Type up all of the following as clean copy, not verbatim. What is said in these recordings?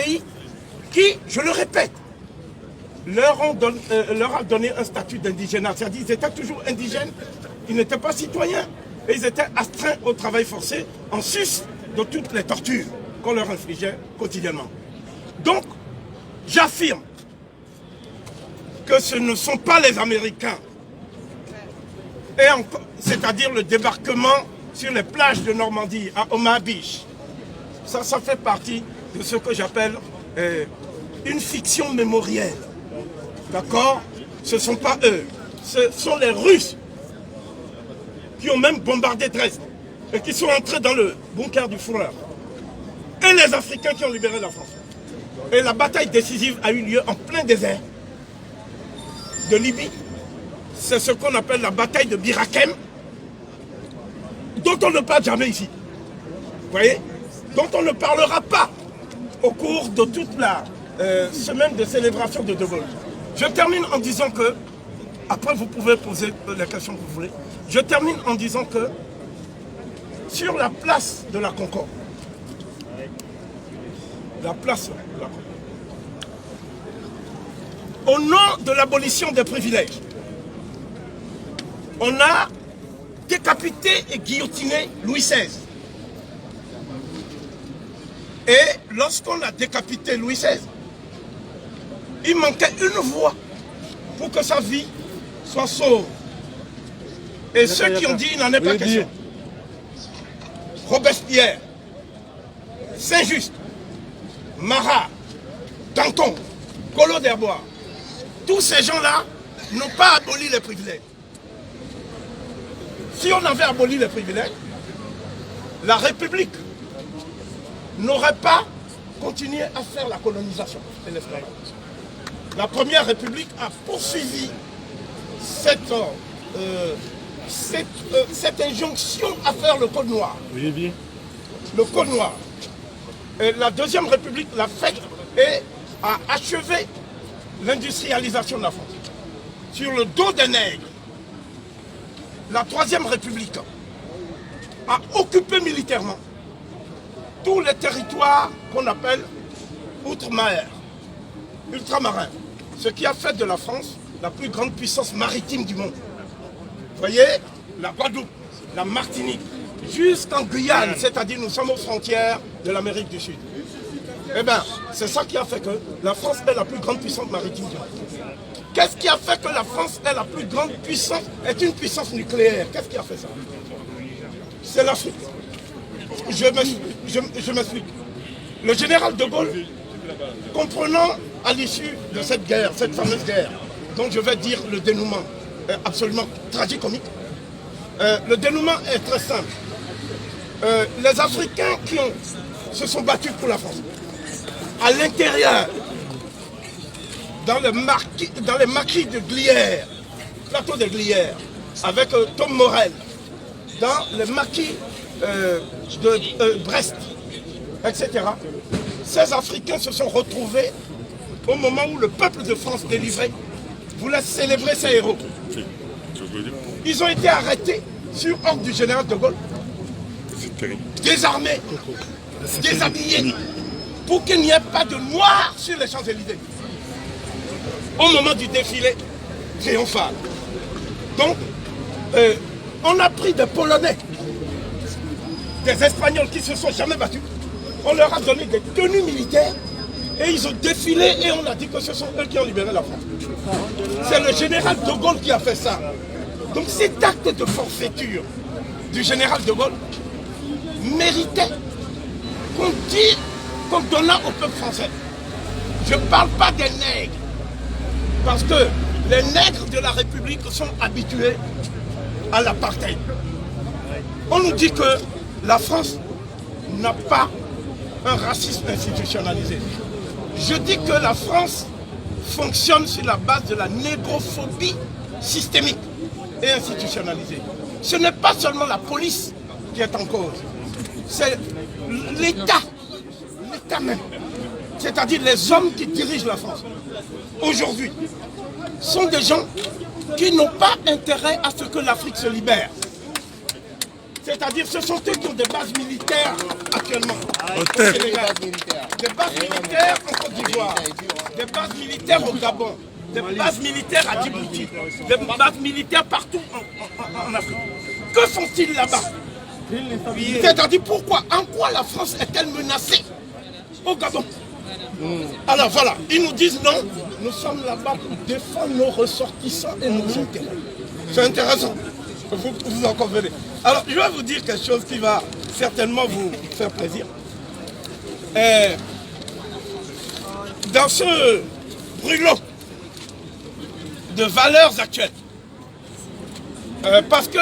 pays qui, je le répète, leur a donné un statut d'indigénat. C'est-à-dire qu'ils étaient toujours indigènes, ils n'étaient pas citoyens, et ils étaient astreints au travail forcé, en sus de toutes les tortures qu'on leur infligeait quotidiennement. Donc, j'affirme que ce ne sont pas les Américains, c'est-à-dire le débarquement sur les plages de Normandie, à Omaha Beach. Ça fait partie de ce que j'appelle une fiction mémorielle. D'accord? Ce ne sont pas eux, ce sont les Russes qui ont même bombardé Dresde et qui sont entrés dans le bunker du Führer. Et les Africains qui ont libéré la France. Et la bataille décisive a eu lieu en plein désert de Libye. C'est ce qu'on appelle la bataille de Bir Hakeim, dont on ne parle jamais ici. Vous voyez? Dont on ne parlera pas au cours de toute la semaine de célébration de De Gaulle. Je termine en disant que, après vous pouvez poser les questions que vous voulez, je termine en disant que sur la place de la Concorde, au nom de l'abolition des privilèges, on a décapité et guillotiné Louis XVI. Et lorsqu'on a décapité Louis XVI, il manquait une voie pour que sa vie soit sauve. Et ceux qui ont dit il n'en est pas question. Robespierre, Saint-Just, Marat, Danton, Collot d'Herbois, tous ces gens-là n'ont pas aboli les privilèges. Si on avait aboli les privilèges, la République n'aurait pas continué à faire la colonisation et l'esclavage. La Première République a poursuivi cette injonction à faire le Code noir. Oui, bien. Le Code noir. Et la Deuxième République l'a fait et a achevé l'industrialisation de la France. Sur le dos des nègres, la Troisième République a occupé militairement tous les territoires qu'on appelle outre-mer, ultramarins, ce qui a fait de la France la plus grande puissance maritime du monde. Vous voyez, la Guadeloupe, la Martinique, jusqu'en Guyane, c'est-à-dire nous sommes aux frontières de l'Amérique du Sud. Eh bien, c'est ça qui a fait que la France est la plus grande puissance maritime du monde. Qu'est-ce qui a fait que la France est la plus grande puissance, est une puissance nucléaire? Qu'est-ce qui a fait ça? C'est l'Afrique. Je m'explique. Le général de Gaulle, comprenant à l'issue de cette guerre, cette fameuse guerre, dont je vais dire le dénouement absolument tragicomique, le dénouement est très simple. Les Africains qui se sont battus pour la France, à l'intérieur, dans les maquis de Glières, plateau de Glières, avec Tom Morel, dans les maquis de Brest, etc. Ces Africains se sont retrouvés au moment où le peuple de France délivré voulait célébrer ses héros. Ils ont été arrêtés sur ordre du général de Gaulle, désarmés, déshabillés, pour qu'il n'y ait pas de noirs sur les Champs-Élysées au moment du défilé triomphal. Donc, on a pris des Polonais, des Espagnols qui ne se sont jamais battus, on leur a donné des tenues militaires et ils ont défilé et on a dit que ce sont eux qui ont libéré la France. C'est le général de Gaulle qui a fait ça. Donc cet acte de forfaiture du général de Gaulle méritait qu'on donnât au peuple français. Je ne parle pas des nègres, parce que les nègres de la République sont habitués à l'apartheid. On nous dit que la France n'a pas un racisme institutionnalisé. Je dis que la France fonctionne sur la base de la négrophobie systémique et institutionnalisée. Ce n'est pas seulement la police qui est en cause, c'est l'État même. C'est-à-dire les hommes qui dirigent la France aujourd'hui sont des gens qui n'ont pas intérêt à ce que l'Afrique se libère. C'est-à-dire, ce sont eux qui ont des bases militaires actuellement au TEP. Sénégal, des bases militaires en Côte d'Ivoire, des bases militaires au Gabon, des bases militaires à Djibouti, des bases militaires partout en Afrique. Que font-ils là-bas? C'est-à-dire, pourquoi, en quoi la France est-elle menacée au Gabon? Alors voilà, ils nous disent non, nous sommes là-bas pour défendre nos ressortissants et nos intérêts. C'est intéressant, vous en convenez. Alors je vais vous dire quelque chose qui va certainement vous faire plaisir. Dans ce brûlot de valeurs actuelles, parce que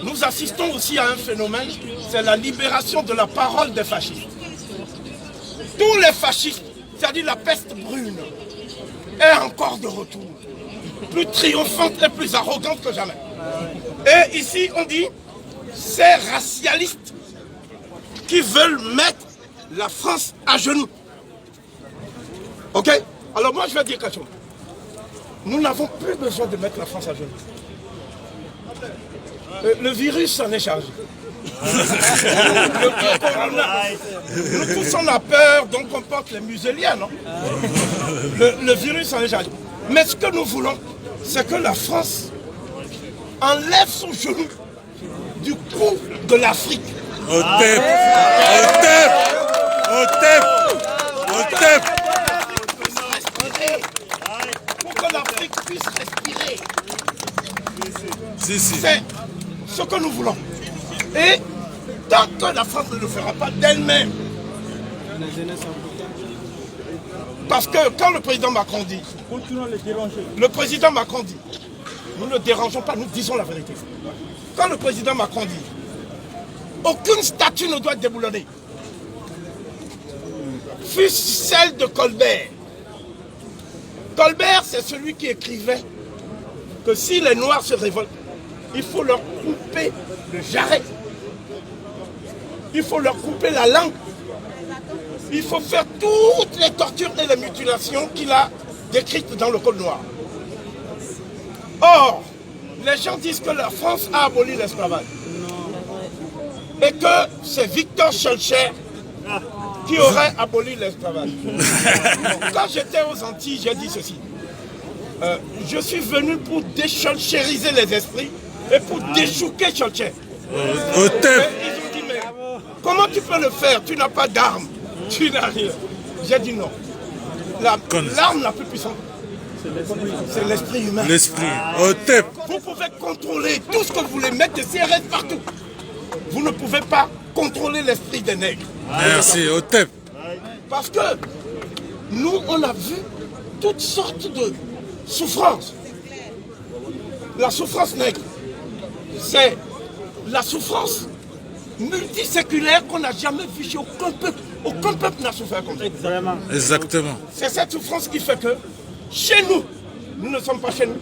nous assistons aussi à un phénomène, c'est la libération de la parole des fascistes. Tous les fascistes, c'est-à-dire la peste brune, est encore de retour, plus triomphante et plus arrogante que jamais. Et ici, on dit, ces racialistes qui veulent mettre la France à genoux. Ok? Alors moi, je vais dire quelque chose. Nous n'avons plus besoin de mettre la France à genoux. Le virus s'en est chargé. Le corona. Nous tous on a peur, donc on porte les museliens, non? Le virus en est chargé. Mais ce que nous voulons, c'est que la France enlève son genou du cou de l'Afrique. Au TEP, au TEP, au TEP, au TEP. Pour que l'Afrique puisse respirer. Si, si. C'est ce que nous voulons. Et tant que la France ne le fera pas d'elle-même, parce que quand le président Macron dit, nous ne dérangeons pas, nous disons la vérité. Quand le président Macron dit, aucune statue ne doit être déboulonnée, fût-ce celle de Colbert. Colbert, c'est celui qui écrivait que si les Noirs se révoltent, il faut leur couper le jarret. Il faut leur couper la langue. Il faut faire toutes les tortures et les mutilations qu'il a décrites dans le Code noir. Or, les gens disent que la France a aboli l'esclavage. Et que c'est Victor Schœlcher qui aurait aboli l'esclavage. Quand j'étais aux Antilles, j'ai dit ceci. Je suis venu pour déscholchériser les esprits et pour déchouquer Schœlcher. Au TEP. Ils ont dit, mais comment tu peux le faire? Tu n'as pas d'armes, tu n'as rien. J'ai dit non. L'arme la plus puissante, c'est l'esprit humain. L'esprit. Au TEP. Vous pouvez contrôler tout ce que vous voulez, mettre des CRS partout. Vous ne pouvez pas contrôler l'esprit des nègres. Merci, au TEP. Parce que nous, on a vu toutes sortes de souffrances. La souffrance nègre, c'est la souffrance multiséculaire qu'on n'a jamais vue chez aucun peuple. Aucun peuple n'a souffert comme ça. Exactement. C'est cette souffrance qui fait que chez nous, nous ne sommes pas chez nous.